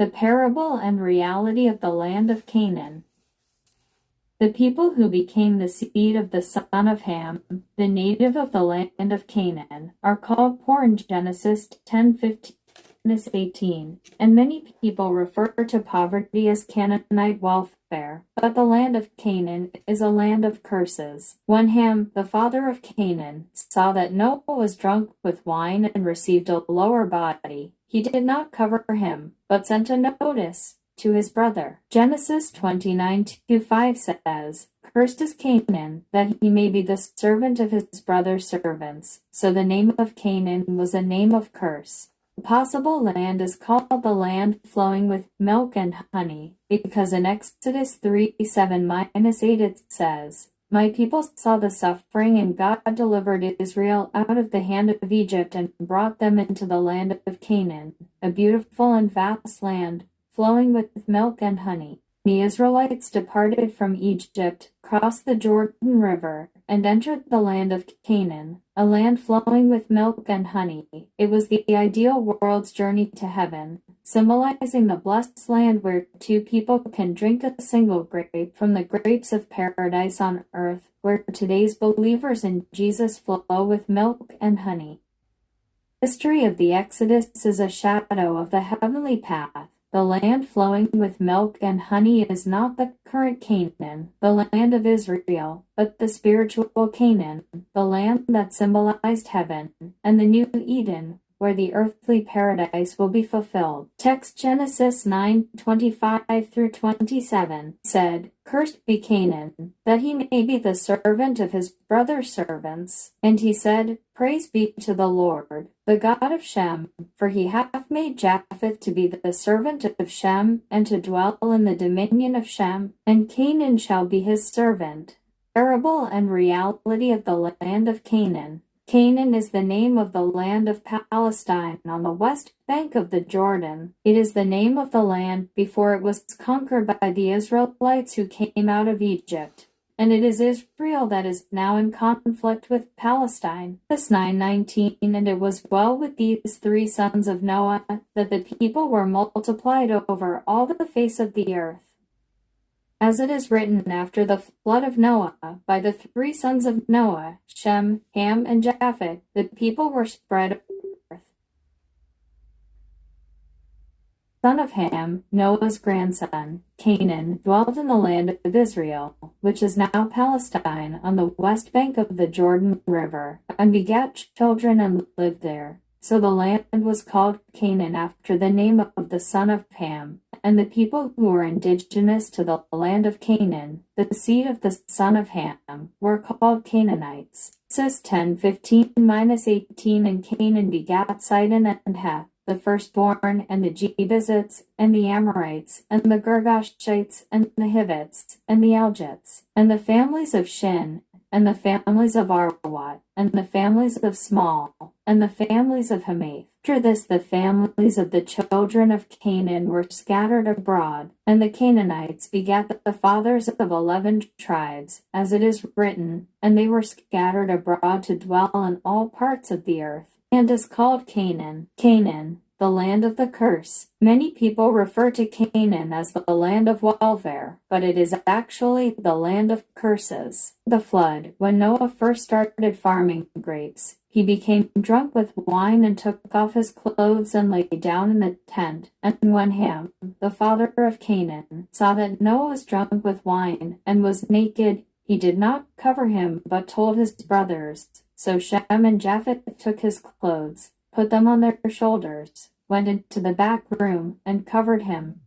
The parable and reality of the land of Canaan. The people who became the seed of the son of Ham, the native of the land of Canaan, are called poor in Genesis 10:15-18, and many people refer to poverty as Canaanite welfare, but the land of Canaan is a land of curses. When Ham, the father of Canaan, saw that Noah was drunk with wine and received a lower body, he did not cover him, but sent a notice to his brother. Genesis 29:5 says, "Cursed is Canaan, that he may be the servant of his brother's servants." So the name of Canaan was a name of curse. The possible land is called the land flowing with milk and honey, because in Exodus 3:7-8 it says, "My people saw the suffering, and God delivered Israel out of the hand of Egypt and brought them into the land of Canaan, a beautiful and vast land, flowing with milk and honey." The Israelites departed from Egypt, crossed the Jordan River, and entered the land of Canaan, a land flowing with milk and honey. It was the ideal world's journey to heaven, symbolizing the blessed land where two people can drink a single grape from the grapes of paradise on earth, where today's believers in Jesus flow with milk and honey. History of the Exodus is a shadow of the heavenly path. The land flowing with milk and honey is not the current Canaan, the land of Israel, but the spiritual Canaan, the land that symbolized heaven, and the new Eden, where the earthly paradise will be fulfilled. Text Genesis 9:25-27 said, "Cursed be Canaan, that he may be the servant of his brother's servants. And he said, Praise be to the Lord, the God of Shem, for he hath made Japheth to be the servant of Shem, and to dwell in the dominion of Shem, and Canaan shall be his servant." Parable and reality of the land of Canaan. Canaan is the name of the land of Palestine on the west bank of the Jordan. It is the name of the land before it was conquered by the Israelites who came out of Egypt. And it is Israel that is now in conflict with Palestine. Verse 9:19, "And it was well with these three sons of Noah, that the people were multiplied over all the face of the earth. As it is written after the flood of Noah, by the three sons of Noah, Shem, Ham, and Japheth, the people were spread over the earth." Son of Ham, Noah's grandson, Canaan, dwelled in the land of Israel, which is now Palestine, on the west bank of the Jordan River, and begat children and lived there. So the land was called Canaan after the name of the son of Ham. And the people who were indigenous to the land of Canaan, the seed of the son of Ham, were called Canaanites. Genesis 10:15-18, "And Canaan begat Sidon and Heth, the firstborn, and the Jebusites, and the Amorites, and the Girgashites, and the Hivites, and the Algites, and the families of Shin, and the families of Arwat, and the families of Small, and the families of Hamath. After this the families of the children of Canaan were scattered abroad, and the Canaanites begat the fathers of 11 tribes, as it is written, and they were scattered abroad to dwell in all parts of the earth, and is called Canaan. Canaan, the land of the curse. Many people refer to Canaan as the land of welfare, but it is actually the land of curses. The flood. When Noah first started farming grapes, he became drunk with wine and took off his clothes and lay down in the tent. And when Ham, the father of Canaan, saw that Noah was drunk with wine and was naked, he did not cover him, but told his brothers. So Shem and Japheth took his clothes, put them on their shoulders, went into the back room, and covered him.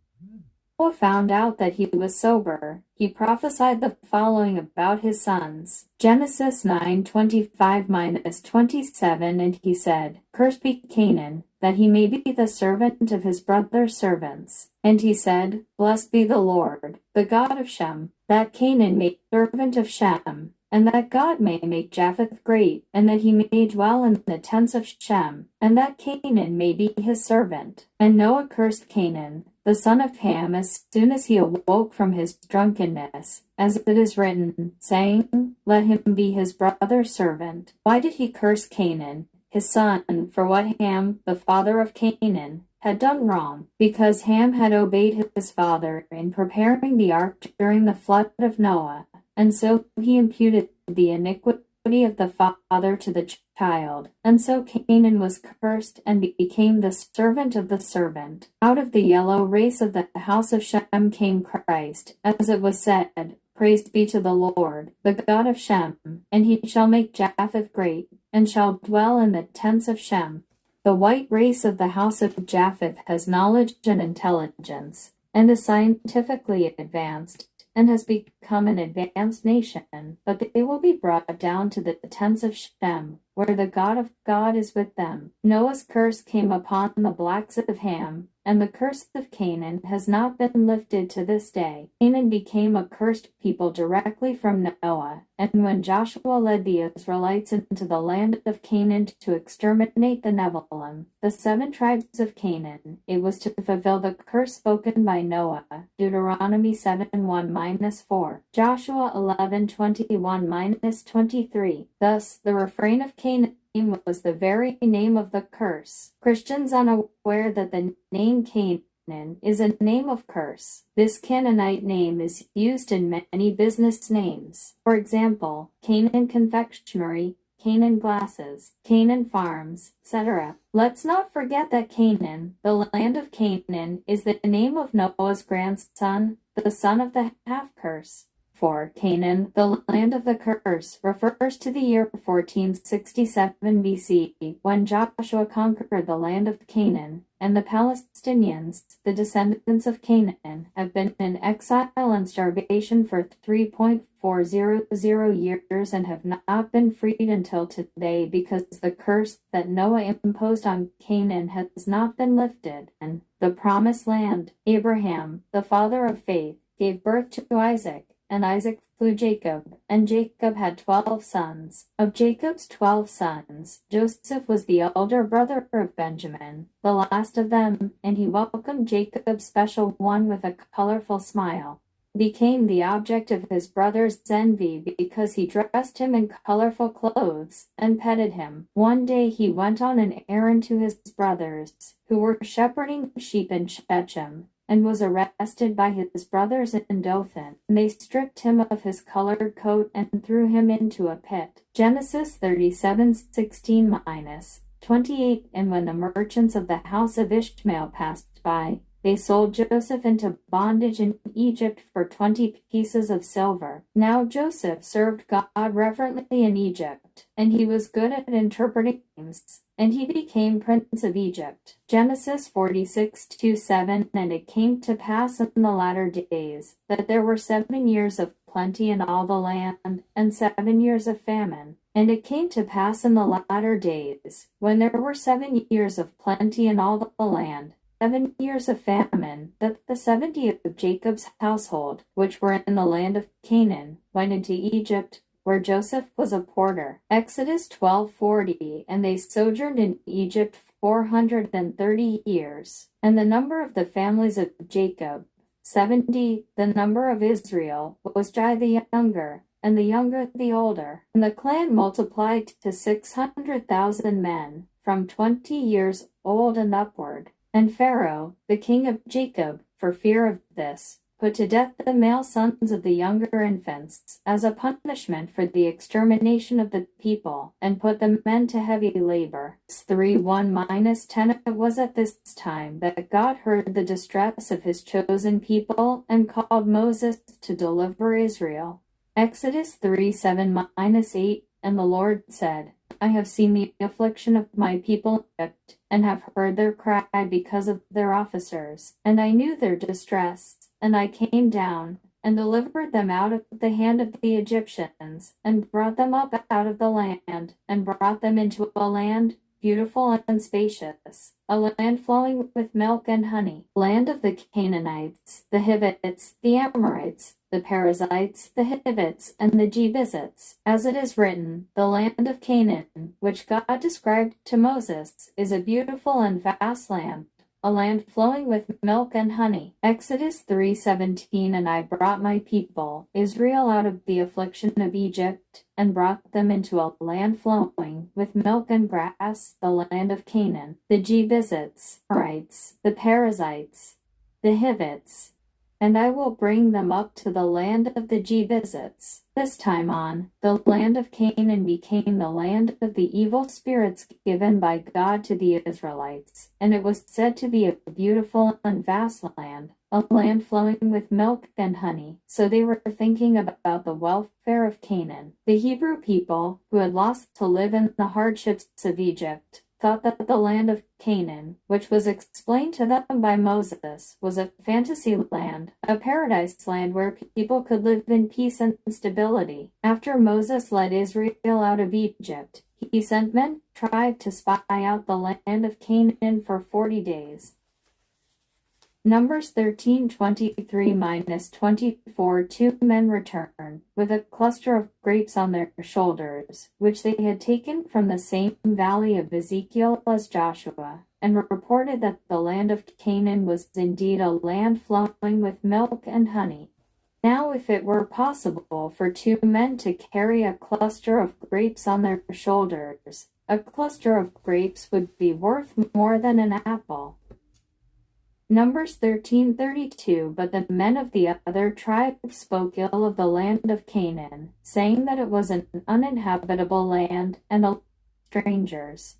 Noah found out that he was sober. He prophesied the following about his sons. Genesis 9:25-27, "And he said, Cursed be Canaan, that he may be the servant of his brother's servants. And he said, Blessed be the Lord, the God of Shem, that Canaan may be servant of Shem, and that God may make Japheth great, and that he may dwell in the tents of Shem, and that Canaan may be his servant. And Noah cursed Canaan, the son of Ham, as soon as he awoke from his drunkenness, as it is written, saying, Let him be his brother's servant. Why did he curse Canaan, his son, for what Ham, the father of Canaan, had done wrong, because Ham had obeyed his father in preparing the ark during the flood of Noah, and so he imputed the iniquity of the father to the child, and so Canaan was cursed and became the servant of the servant. Out of the yellow race of the house of Shem came Christ, as it was said, Praise be to the Lord, the God of Shem, and he shall make Japheth great, and shall dwell in the tents of Shem. The white race of the house of Japheth has knowledge and intelligence, and is scientifically advanced, and has become an advanced nation, but they will be brought down to the tents of Shem, where the God of God is with them. Noah's curse came upon the blacks of Ham, and the curse of Canaan has not been lifted to this day. Canaan became a cursed people directly from Noah, and when Joshua led the Israelites into the land of Canaan to exterminate the Nephilim, the 7 tribes of Canaan, it was to fulfill the curse spoken by Noah, Deuteronomy 7:1-4, Joshua 11:21-23. Thus, the refrain of Canaan was the very name of the curse. Christians unaware that the name Canaan is a name of curse. This Canaanite name is used in many business names. For example, Canaan Confectionery, Canaan Glasses, Canaan Farms, etc. Let's not forget that Canaan, the land of Canaan, is the name of Noah's grandson, the son of the half-curse. For Canaan, the land of the curse, refers to the year 1467 BC, when Joshua conquered the land of Canaan, and the Palestinians, the descendants of Canaan, have been in exile and starvation for 3.400 years and have not been freed until today because the curse that Noah imposed on Canaan has not been lifted. And the promised land, Abraham, the father of faith, gave birth to Isaac, and Isaac flew Jacob, and Jacob had 12 sons. Of Jacob's 12 sons, Joseph was the elder brother of Benjamin, the last of them, and he welcomed Jacob's special one with a colorful smile. Became the object of his brother's envy because he dressed him in colorful clothes and petted him. One day he went on an errand to his brothers, who were shepherding sheep in Shechem, and was arrested by his brothers in Dothan. And they stripped him of his colored coat and threw him into a pit. Genesis 37:16-28. And when the merchants of the house of Ishmael passed by, they sold Joseph into bondage in Egypt for 20 pieces of silver. Now Joseph served God reverently in Egypt, and he was good at interpreting dreams, and he became prince of Egypt. Genesis 46:2-7. And it came to pass in the latter days that there were 7 years of plenty in all the land, and 7 years of famine. And it came to pass in the latter days, when there were 7 years of plenty in all the land, 7 years of famine, that the 70 of Jacob's household, which were in the land of Canaan, went into Egypt, where Joseph was a porter. Exodus 12:40. And they sojourned in Egypt 430 years. And the number of the families of Jacob, 70. The number of Israel was Jai the younger, and the younger the older. And the clan multiplied to 600,000 men, from 20 years old and upward. And Pharaoh, the king of Jacob, for fear of this, put to death the male sons of the younger infants, as a punishment for the extermination of the people, and put the men to heavy labor. 3:1-10. It was at this time that God heard the distress of his chosen people, and called Moses to deliver Israel. Exodus 3:7-8. And the Lord said, I have seen the affliction of my people in Egypt, and have heard their cry because of their officers. And I knew their distress, and I came down, and delivered them out of the hand of the Egyptians, and brought them up out of the land, and brought them into a land beautiful and spacious, a land flowing with milk and honey, land of the Canaanites, the Hittites, the Amorites, the Perizzites, the Hivites, and the Jebusites. As it is written, the land of Canaan, which God described to Moses, is a beautiful and vast land, a land flowing with milk and honey. Exodus 3:17. And I brought my people, Israel, out of the affliction of Egypt, and brought them into a land flowing with milk and grass, the land of Canaan, the Jebusites, the Amorites, the Perizzites, the Hivites, and I will bring them up to the land of the Jebusites. This time on, the land of Canaan became the land of the evil spirits given by God to the Israelites, and it was said to be a beautiful and vast land, a land flowing with milk and honey. So they were thinking about the welfare of Canaan. The Hebrew people, who had lost to live in the hardships of Egypt, thought that the land of Canaan, which was explained to them by Moses, was a fantasy land, a paradise land where people could live in peace and stability. After Moses led Israel out of Egypt, he sent men to try to spy out the land of Canaan for 40 days. Numbers 13:23-24. 2 men returned, with a cluster of grapes on their shoulders, which they had taken from the same valley of Ezekiel as Joshua, and reported that the land of Canaan was indeed a land flowing with milk and honey. Now if it were possible for 2 men to carry a cluster of grapes on their shoulders, a cluster of grapes would be worth more than an apple. Numbers 13:32. But the men of the other tribes spoke ill of the land of Canaan, saying that it was an uninhabitable land and a strangers.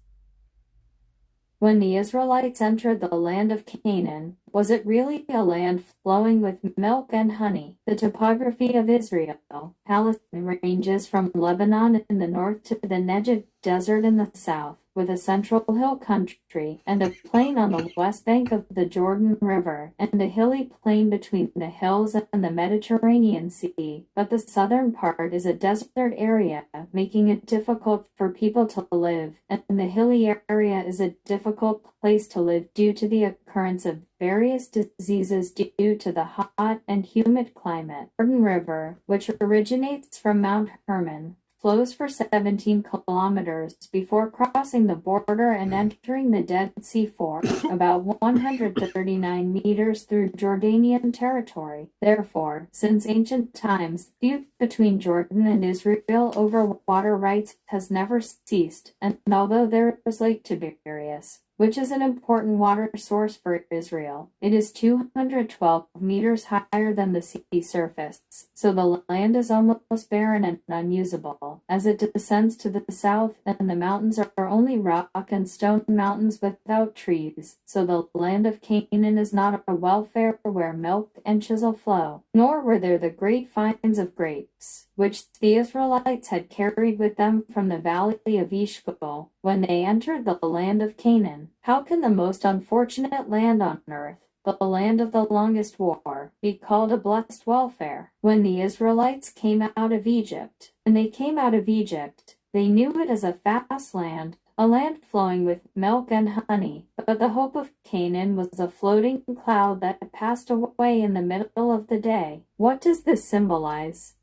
When the Israelites entered the land of Canaan, was it really a land flowing with milk and honey? The topography of Israel, Palestine, ranges from Lebanon in the north to the Negev desert in the south, with a central hill country and a plain on the west bank of the Jordan River, and a hilly plain between the hills and the Mediterranean Sea. But the southern part is a desert area, making it difficult for people to live, and the hilly area is a difficult place to live due to the occurrence of various diseases due to the hot and humid climate. Jordan River, which originates from Mount Hermon, flows for 17 kilometers before crossing the border and entering the Dead Sea for about 139 meters through Jordanian territory. Therefore, since ancient times, dispute between Jordan and Israel over water rights has never ceased, and although there is Lake Tiberias, which is an important water source for Israel, it is 212 meters higher than the sea surface, so the land is almost barren and unusable, as it descends to the south, and the mountains are only rock and stone mountains without trees, so the land of Canaan is not a welfare where milk and chisel flow, nor were there the great finds of grapes, which the Israelites had carried with them from the valley of Eshcol when they entered the land of Canaan. How can the most unfortunate land on earth, the land of the longest war, be called a blessed welfare? When the Israelites came out of Egypt, they knew it as a fast land, a land flowing with milk and honey, but the hope of Canaan was a floating cloud that passed away in the middle of the day. What does this symbolize?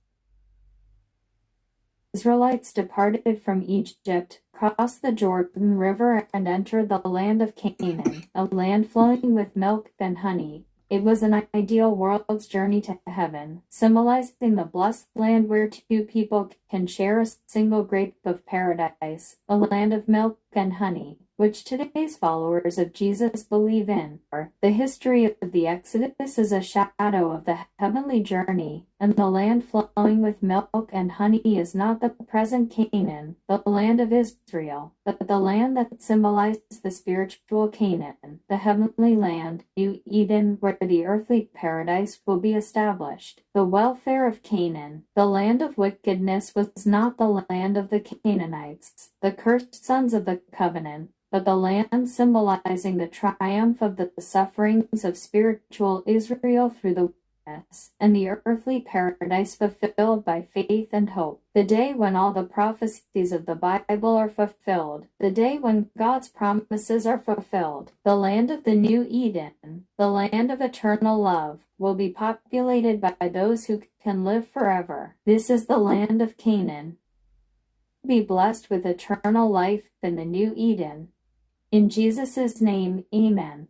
Israelites departed from Egypt, crossed the Jordan River, and entered the land of Canaan, a land flowing with milk and honey. It was an ideal world's journey to heaven, symbolizing the blessed land where 2 people can share a single grape of paradise, a land of milk and honey, which today's followers of Jesus believe in. The history of the Exodus is a shadow of the heavenly journey, and the land flowing with milk and honey is not the present Canaan, the land of Israel, but the land that symbolizes the spiritual Canaan, the heavenly land, New Eden, where the earthly paradise will be established. The welfare of Canaan, the land of wickedness, was not the land of the Canaanites, the cursed sons of the covenant, but the land symbolizing the triumph of the sufferings of spiritual Israel through the wilderness, and the earthly paradise fulfilled by faith and hope. The day when all the prophecies of the Bible are fulfilled, the day when God's promises are fulfilled, the land of the new Eden, the land of eternal love, will be populated by those who can live forever. This is the land of Canaan. Be blessed with eternal life in the new Eden. In Jesus' name, amen.